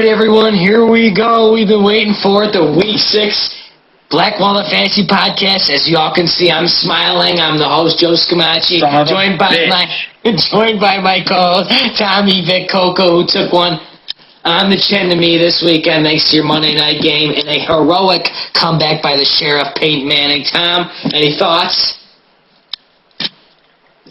right, everyone, here we go. We've been waiting for it, the Week 6 Black Walnut Fantasy Podcast. As you all can see, I'm smiling. I'm the host, Joe Scamacci, joined by my co-host, Tommy Vic Coco, who took one on the chin to me this weekend thanks to your Monday night game in a heroic comeback by the Sheriff, Peyton Manning. Tom, any thoughts?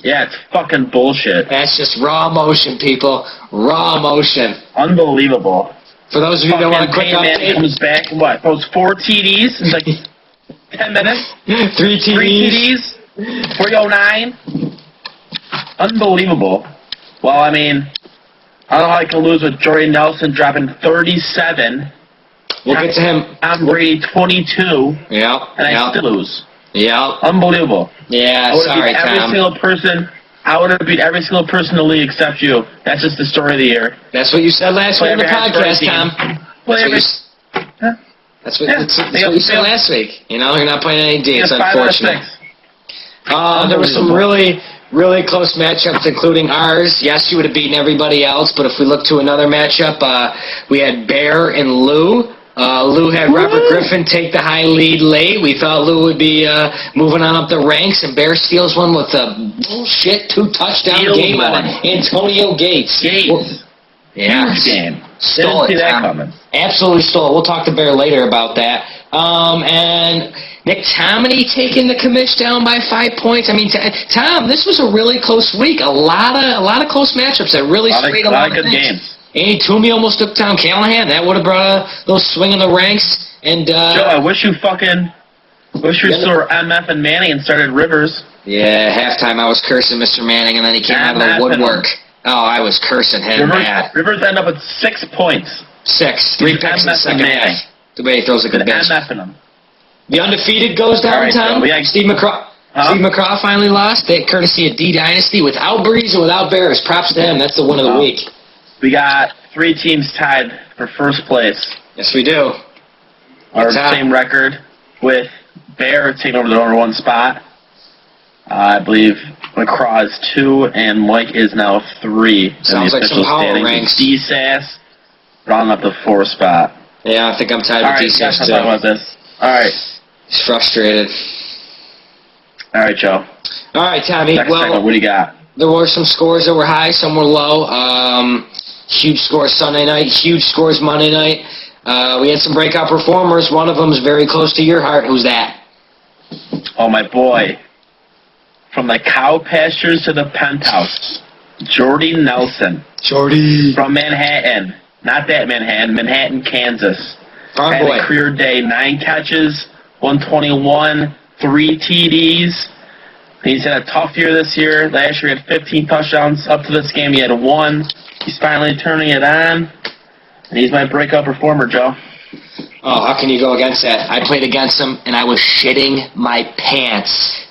Yeah, it's fucking bullshit. That's just raw emotion, people. Raw emotion. Unbelievable. For those of you that want a quick update, comes back, what, those 4 TDs in like 10 minutes? 3 TDs. 309. Unbelievable. Well, I mean, I don't know how I can lose with Jordy Nelson dropping 37. We'll get to him. I'm Brady 22. Yeah. And I still lose. Yeah. Unbelievable. Yeah, sorry, Tom. I would have beat every single person in the league except you. That's just the story of the year. That's what you said last week on the podcast, Tom. That's what you said last week. You know, you're not playing any D. It's unfortunate. There were some really close matchups, including ours. Yes, you would have beaten everybody else, but if we look to another matchup, we had Bear and Lou. Lou had Robert Griffin take the high lead late. We thought Lou would be moving on up the ranks, and Bear steals one with a bullshit 2-touchdown game on Antonio Gates. Yeah. Huge game. Stole it, Tom. Absolutely stole it. We'll talk to Bear later about that. And Nick Tomini taking the commish down by 5 points. I mean, Tom, this was a really close week. A lot of close matchups that really sprayed a lot of good games. Andy Toomey almost took down Callahan. That would have brought a little swing in the ranks. And Joe, I wish you saw MF and Manning and started Rivers. Yeah, halftime I was cursing Mr. Manning, and then he came out of the woodwork. Oh, I was cursing him. Rivers ended up with 6 points. 6. 3 picks in the second half. The way he throws a good bench. The undefeated goes down, Tom. Steve McCraw. Steve McCraw finally lost. Courtesy of D Dynasty without Breeze and without Bears. Props to him. That's the win of the week. We got 3 teams tied for first place. Yes, we do. Our same record with Bear taking over the number 1 spot. I believe McCraw is 2 and Mike is now 3. Sounds like some power ranks. D-Sass rounding up the 4th spot. Yeah, I think I'm tied with D-Sass too. Talk about this. All right. He's frustrated. All right, Joe. All right, Tommy. What do you got? There were some scores that were high, some were low. Huge scores Sunday night, huge scores Monday night. We had some breakout performers. One of them is very close to your heart. Who's that? Oh, my boy. From the cow pastures to the penthouse, Jordy Nelson. Jordy. From Manhattan. Not that Manhattan, Kansas. Had a career day, 9 catches, 121, 3 TDs. He's had a tough year this year. Last year he had 15 touchdowns. Up to this game he had 1. He's finally turning it on. And he's my breakout performer, Joe. Oh, how can you go against that? I played against him, and I was shitting my pants.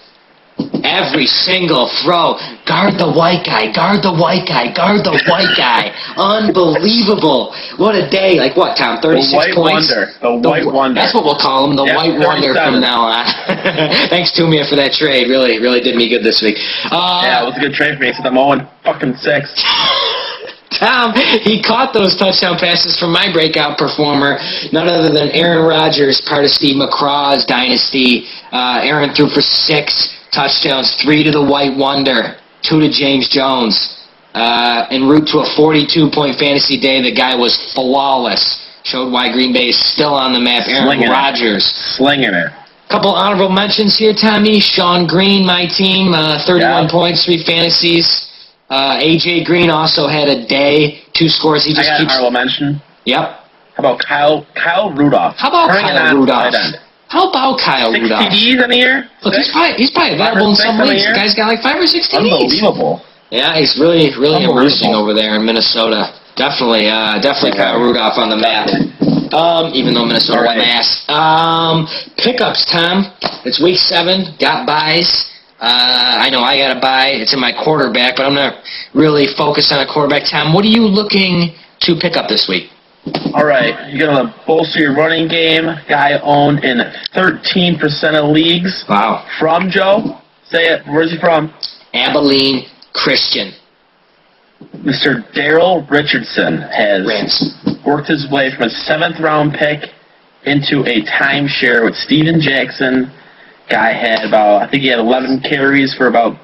Every single throw. Guard the white guy. Guard the white guy. Guard the white guy. Unbelievable. What a day. Like what, Tom? 36 points? The White Wonder. That's what we'll call him. The White Wonder from now on. Thanks to me for that trade. Really did me good this week. Yeah, it was a good trade for me, except I'm 0-6. Tom, he caught those touchdown passes from my breakout performer, none other than Aaron Rodgers, part of Steve McCraw's dynasty. Aaron threw for 6 touchdowns, 3 to the White Wonder, 2 to James Jones. En route to a 42-point fantasy day, the guy was flawless. Showed why Green Bay is still on the map. Aaron Rodgers. Slinging it. Couple honorable mentions here, Tommy. Sean Green, my team, 31 points, 3 fantasies. A.J. Green also had a day, 2 scores. He just keeps. An honorable mention. Yep. How about Kyle Rudolph? How about Kyle Rudolph? 6 TDs in a year? Look, he's probably available in some leagues. The guy's got like 5 or 6 TDs. Unbelievable. Yeah, he's really emerging over there in Minnesota. Definitely Kyle Rudolph on the map. Even though Minnesota won ass. Pickups, Tom. It's week 7. Got buys. I know I got a bye. It's in my quarterback, but I'm not really focused on a quarterback. Tom, what are you looking to pick up this week? All right, you're going to bolster your running game. Guy owned in 13% of leagues. Wow. From Joe? Say it. Where's he from? Abilene Christian. Mr. Daryl Richardson has Rams. worked his way from a 7th-round pick into a timeshare with Steven Jackson. Guy had I think he had 11 carries for about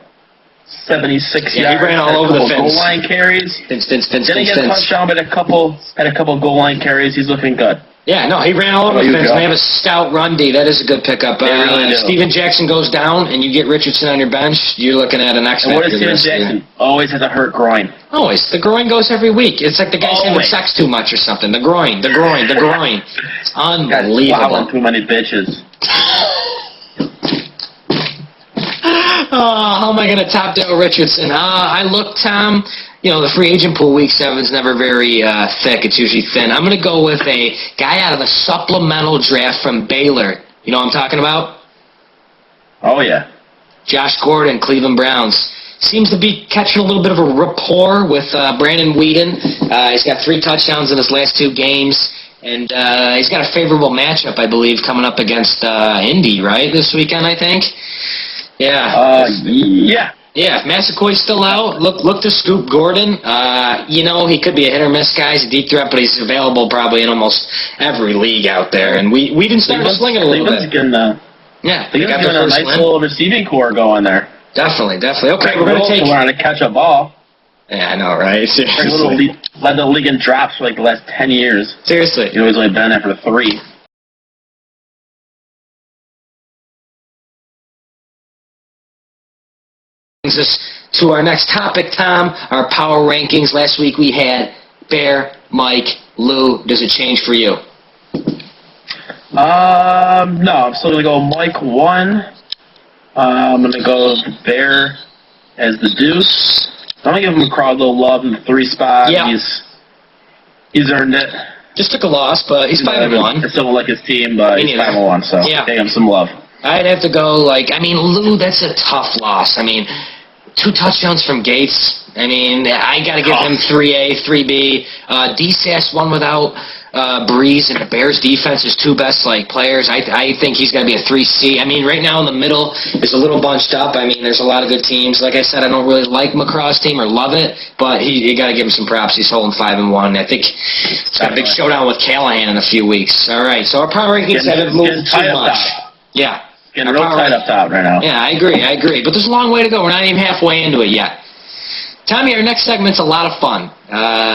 76 yards. He ran all over the fence. Goal line carries. Fence. Didn't get a touchdown, but had a couple goal line carries. He's looking good. Yeah, no, he ran all over the fence. They have a stout run D. That is a good pickup. Steven Jackson goes down, and you get Richardson on your bench. You're looking at an X-factor. And what does Steven Jackson? Always has a hurt groin. Always. The groin goes every week. It's like the guy's having sex too much or something. The groin. It's unbelievable. Too many bitches. How am I going to top Daryl Richardson? I look, Tom, the free agent pool week 7 is never very thick. It's usually thin. I'm going to go with a guy out of the supplemental draft from Baylor. You know what I'm talking about? Oh, yeah. Josh Gordon, Cleveland Browns. Seems to be catching a little bit of a rapport with Brandon Whedon. He's got 3 touchdowns in his last 2 games. And he's got a favorable matchup, I believe, coming up against Indy, right, this weekend, I think? Yeah. Yeah. Yeah, if Massaquoy's still out, look to scoop Gordon. He could be a hit-or-miss guy. He's a deep threat, but he's available probably in almost every league out there. And we didn't start slinging a little bit. They got a nice little receiving core going there. Definitely. Okay, we're going to take... learn to catch a ball. Yeah, I know, right? Seriously. Led the league in drops for the last 10 years. Seriously. He's always only been there for 3. Brings us to our next topic, Tom, our power rankings. Last week we had Bear, Mike, Lou. Does it change for you? No, I'm still going to go Mike 1. I'm going to go Bear as the deuce. I'm going to give him a little love in the 3 spot. Yeah. He's earned it. Just took a loss, but he's 5-1. I still don't like his team, but he's 5-1, so give him some love. I'd have to go, Lou, that's a tough loss. 2 touchdowns from Gates. I got to give him 3A, 3B. DSAS won without Breeze, and the Bears' defense is 2 best players. I think he's going to be a 3C. Right now in the middle is a little bunched up. There's a lot of good teams. Like I said, I don't really like McCraw's team or love it, but you got to give him some props. He's holding 5-1. I think it's got a big showdown with Callahan in a few weeks. All right, so our power rankings haven't moved too much. Yeah. Getting real tight up top right now. Yeah, I agree. But there's a long way to go. We're not even halfway into it yet. Tommy, our next segment's a lot of fun.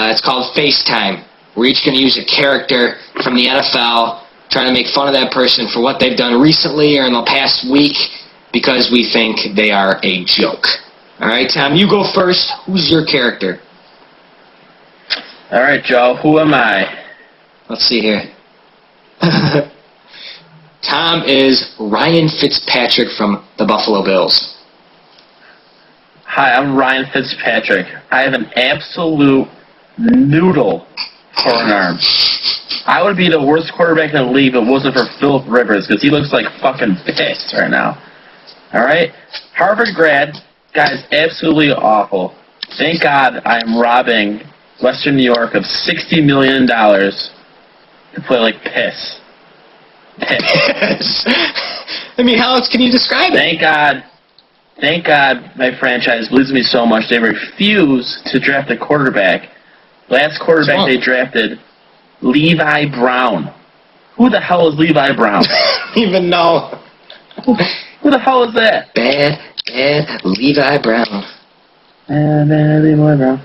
It's called FaceTime. We're each going to use a character from the NFL, trying to make fun of that person for what they've done recently or in the past week because we think they are a joke. All right, Tom, you go first. Who's your character? All right, Joe. Who am I? Let's see here. Tom is Ryan Fitzpatrick from the Buffalo Bills. Hi, I'm Ryan Fitzpatrick. I have an absolute noodle for an arm. I would be the worst quarterback in the league if it wasn't for Phillip Rivers because he looks like fucking pissed right now. All right? Harvard grad, guy's absolutely awful. Thank God I'm robbing Western New York of $60 million to play like piss. How else can you describe it? Thank God my franchise believes in me so much they refuse to draft a quarterback. Last quarterback they drafted, Levi Brown. Who the hell is Levi Brown? I don't even know. Who the hell is that? Bad Levi Brown. Bad Levi Brown.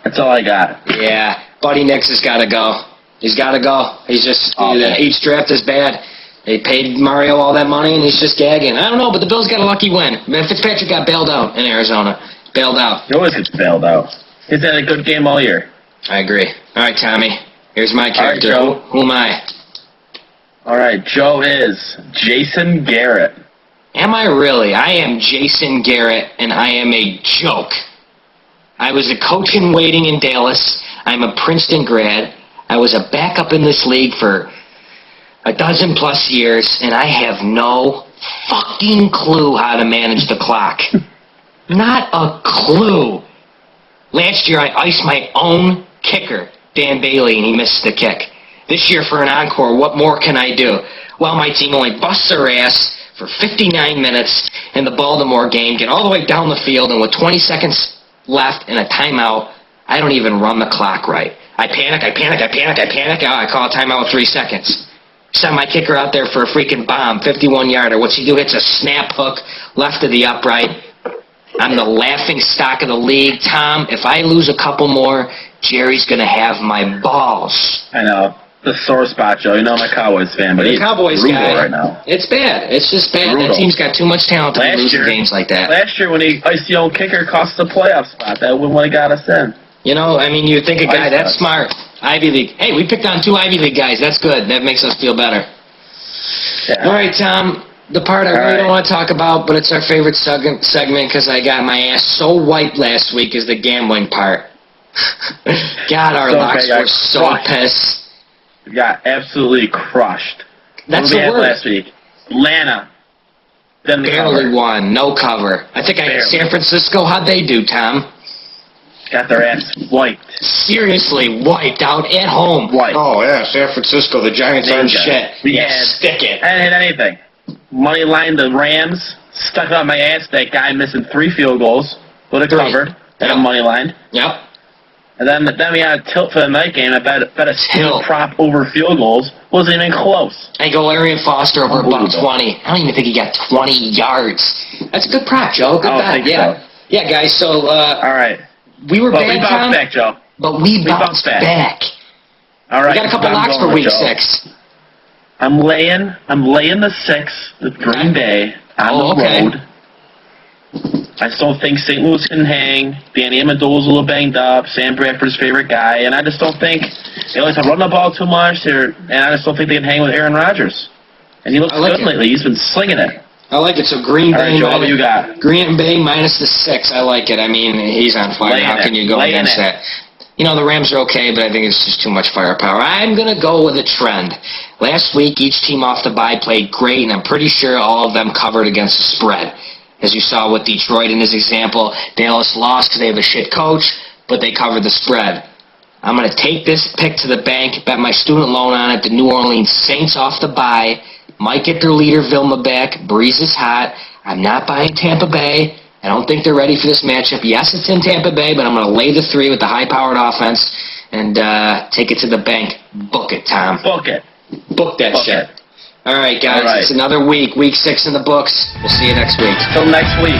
That's all I got. Yeah, Buddy Nix has got to go. He's got to go. He's just, each draft is bad. They paid Mario all that money, and he's just gagging. I don't know, but the Bills got a lucky win. Fitzpatrick got bailed out in Arizona. Bailed out. He always gets bailed out. He's had a good game all year. I agree. All right, Tommy. Here's my character. All right, Joe. Who am I? All right, Joe is Jason Garrett. Am I really? I am Jason Garrett, and I am a joke. I was a coach in waiting in Dallas. I'm a Princeton grad. I was a backup in this league for a dozen plus years, and I have no fucking clue how to manage the clock. Not a clue. Last year, I iced my own kicker, Dan Bailey, and he missed the kick. This year, for an encore, what more can I do? Well, my team only busts their ass for 59 minutes in the Baltimore game, get all the way down the field, and with 20 seconds left and a timeout, I don't even run the clock right. I panic. I call a timeout with 3 seconds. Send my kicker out there for a freaking bomb, 51-yarder. What's he do? Hits a snap hook left of the upright. I'm the laughing stock of the league. Tom, if I lose a couple more, Jerry's going to have my balls. I know. The sore spot, Joe. You know I'm a Cowboys fan, but the Cowboys guy, right now. It's bad. It's just bad. Brutal. That team's got too much talent to be losing games like that. Last year when he iced the old kicker, cost the playoff spot. That would have got us in. You know, I mean, you think a guy that's smart, Ivy League. Hey, we picked on 2 Ivy League guys. That's good. That makes us feel better. Yeah. All right, Tom. The part I really don't want to talk about, but it's our favorite segment because I got my ass so wiped last week is the gambling part. God, our locks were so pissed. Got absolutely crushed. That's what the word. Last week, Atlanta. Then the Barely cover. won, no cover. I think I had San Francisco. How'd they do, Tom? Got their ass wiped. Seriously, wiped out at home. Wiped. Oh yeah, San Francisco. The Giants aren't shit. Stick it. I didn't hit anything. Money line the Rams. Stuck out my ass. That guy missing 3 field goals. Would have covered. And a money line. Yep. And then we had a tilt for the night game. I bet a steel prop over field goals. Wasn't even close. I go Arian Foster over about 20. I don't even think he got 20 yards. That's a good prop, Joe. Good bet. So. Yeah, guys. So all right. We were bad, we bounced back, Joe. But we bounced back. All right. We got a couple locks for week 6. I'm laying the 6 with Green Bay on the road. I still think St. Louis can hang. Danny Amendola's a little banged up. Sam Bradford's favorite guy. And I just don't think they like to run the ball too much. And I just don't think they can hang with Aaron Rodgers. And he looks good lately. He's been slinging it. I like it. So Green Bay. Joe, what you got? Green Bay minus the 6. I like it. I mean, he's on fire. How can you go against that? You know, the Rams are okay, but I think it's just too much firepower. I'm going to go with a trend. Last week, each team off the bye played great, and I'm pretty sure all of them covered against the spread. As you saw with Detroit in this example, Dallas lost because they have a shit coach, but they covered the spread. I'm going to take this pick to the bank, bet my student loan on it. The New Orleans Saints off the bye might get their leader Vilma back. Breeze is hot. I'm not buying Tampa Bay. I don't think they're ready for this matchup. Yes, it's in Tampa Bay, but I'm going to lay the 3 with the high-powered offense and take it to the bank. Book it, Tom. Book it. Book that shit. All right, guys. It's another week. Week 6 in the books. We'll see you next week. Till next week.